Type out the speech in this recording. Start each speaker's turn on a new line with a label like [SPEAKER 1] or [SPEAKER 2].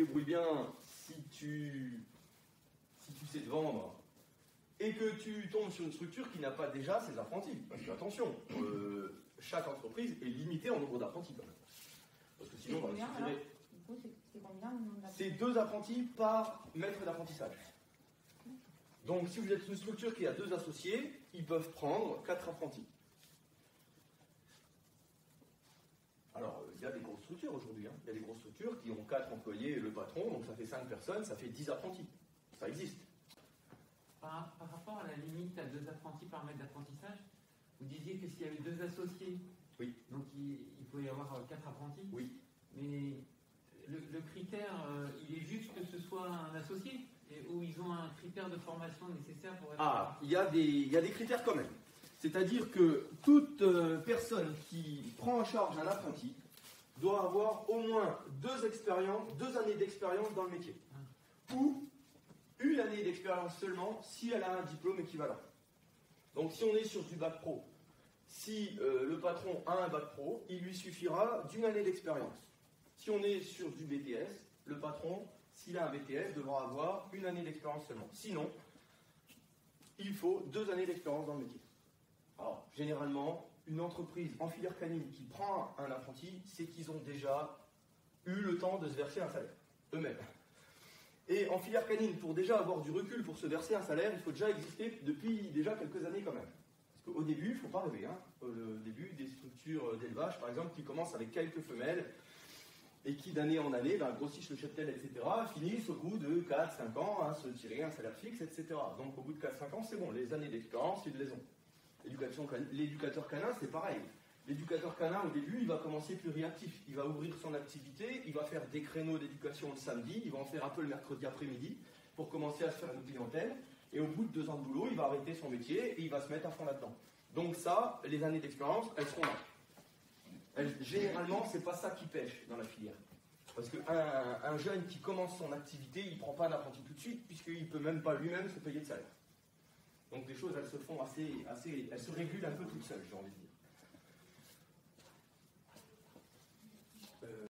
[SPEAKER 1] débrouilles bien, si tu sais te vendre, et que tu tombes sur une structure qui n'a pas déjà ses apprentis. Parce que attention, chaque entreprise est limitée en nombre d'apprentis quand même. Parce que sinon, on va se tirer.
[SPEAKER 2] Du coup, c'est combien le nombre d'apprentis?
[SPEAKER 1] C'est 2 apprentis par maître d'apprentissage. Donc si vous êtes une structure qui a 2 associés, ils peuvent prendre 4 apprentis. Alors, il y a des grosses structures aujourd'hui. Il y a des grosses structures qui ont 4 employés et le patron, donc ça fait 5 personnes, ça fait 10 apprentis. Ça existe.
[SPEAKER 3] Par rapport à la limite à 2 apprentis par maître d'apprentissage, vous disiez que s'il y avait 2 associés,
[SPEAKER 1] oui.
[SPEAKER 3] Donc il pouvait y avoir 4 apprentis.
[SPEAKER 1] Oui.
[SPEAKER 3] Mais le critère, il est juste que ce soit un associé, ou ils ont un critère de formation nécessaire pour être...
[SPEAKER 1] Ah, il y a des critères quand même. C'est-à-dire que toute personne qui prend en charge un apprenti doit avoir au moins 2 années d'expérience dans le métier. Ou 1 année d'expérience seulement si elle a un diplôme équivalent. Donc si on est sur du bac pro, si le patron a un bac pro, il lui suffira d'1 année d'expérience. Si on est sur du BTS, le patron, s'il a un BTS, devra avoir 1 année d'expérience seulement. Sinon, il faut 2 années d'expérience dans le métier. Alors, généralement, une entreprise en filière canine qui prend un apprenti, c'est qu'ils ont déjà eu le temps de se verser un salaire, eux-mêmes. Et en filière canine, pour déjà avoir du recul pour se verser un salaire, il faut déjà exister depuis déjà quelques années quand même. Parce qu'au début, il ne faut pas rêver. Au début, des structures d'élevage, par exemple, qui commencent avec quelques femelles et qui, d'année en année, grossissent le cheptel, etc., finissent au bout de 4-5 ans à se tirer un salaire fixe, etc. Donc au bout de 4-5 ans, c'est bon, les années d'expérience, ils les ont. L'éducateur canin, c'est pareil. L'éducateur canin, au début, il va commencer plus réactif. Il va ouvrir son activité, il va faire des créneaux d'éducation le samedi, il va en faire un peu le mercredi après-midi pour commencer à se faire une clientèle. Et au bout de 2 ans de boulot, il va arrêter son métier et il va se mettre à fond là-dedans. Donc ça, les années d'expérience, elles seront là. Généralement, c'est pas ça qui pêche dans la filière. Parce qu'un jeune qui commence son activité, il ne prend pas un apprenti tout de suite, puisqu'il ne peut même pas lui-même se payer de salaire. Donc les choses, elles se font elles se régulent un peu toutes seules, j'ai envie de dire.